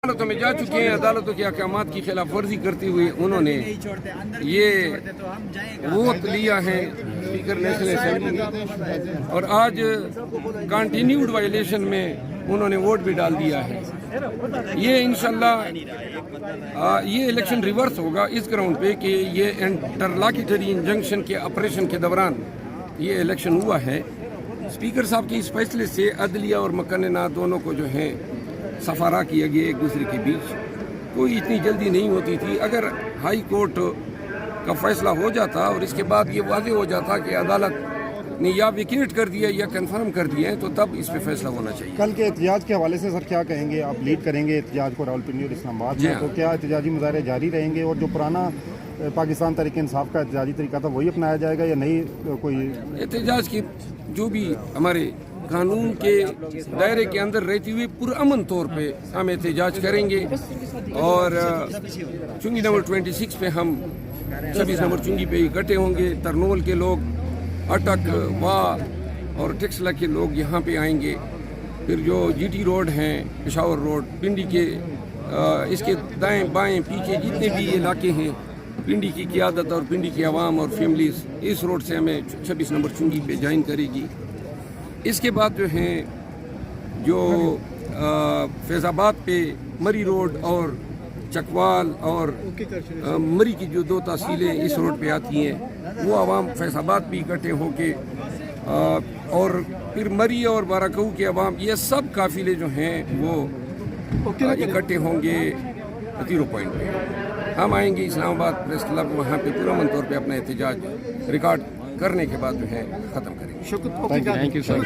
عدالتوں میں جا چکے ہیں، عدالتوں کے احکامات کی خلاف ورزی کرتے ہوئے انہوں نے یہ ووٹ لیا ہے اسپیکر نیشنل اسمبلی میں، اور آج کنٹینیوڈ وائلیشن میں انہوں نے ووٹ بھی ڈال دیا ہے۔ یہ انشاءاللہ یہ الیکشن ریورس ہوگا اس گراؤنڈ پہ کہ یہ انٹرلاکیٹری انجنکشن کے آپریشن کے دوران یہ الیکشن ہوا ہے۔ اسپیکر صاحب کے اس فیصلے سے عدلیہ اور مقننہ دونوں کو جو ہیں سفارا کیا گیا ایک دوسرے کے بیچ، کوئی اتنی جلدی نہیں ہوتی تھی۔ اگر ہائی کورٹ کا فیصلہ ہو جاتا اور اس کے بعد یہ واضح ہو جاتا کہ عدالت نے یا ویکیٹ کر دیا یا کنفرم کر دیا ہے تو تب اس پہ فیصلہ ہونا چاہیے۔ کل کے احتجاج کے حوالے سے سر کیا کہیں گے؟ آپ لیڈ کریں گے احتجاج کو راولپنڈی اور اسلام آباد میں، تو کیا احتجاجی مظاہرے جاری رہیں گے اور جو پرانا پاکستان تحریک انصاف کا احتجاجی طریقہ تھا وہی اپنایا جائے گا یا نہیں کوئی احتجاج کی جو بھی ہمارے قانون کے دائرے کے اندر رہتے ہوئے پرامن طور پہ ہم احتجاج کریں گے؟ اور چنگی نمبر 26 پہ ہم 26 نمبر چنگی پہ اکٹھے ہوں گے۔ ترنول کے لوگ، اٹک، واہ اور ٹیکسلا کے لوگ یہاں پہ آئیں گے۔ پھر جو جی ٹی روڈ ہیں، پشاور روڈ، پنڈی کے اس کے دائیں بائیں پیچھے جتنے بھی علاقے ہیں، پنڈی کی قیادت اور پنڈی کی عوام اور فیملیز اس روڈ سے ہمیں 26 نمبر چنگی پہ جوائن کرے گی۔ اس کے بعد جو ہیں جو فیض آباد پہ مری روڈ اور چکوال اور مری کی جو دو تحصیلیں اس روڈ پہ آتی ہیں وہ عوام فیض آباد بھی اکٹھے ہو کے اور پھر مری اور باراکہو کے عوام یہ سب قافلے جو ہیں وہ اکٹھے ہوں گے 0 پوائنٹ پہ۔ ہم آئیں گے اسلام آباد پریس کلب، وہاں پہ پرامن طور پہ اپنا احتجاج ریکارڈ کرنے کے بعد جو ہے ختم کریں گے۔ Thank you sir.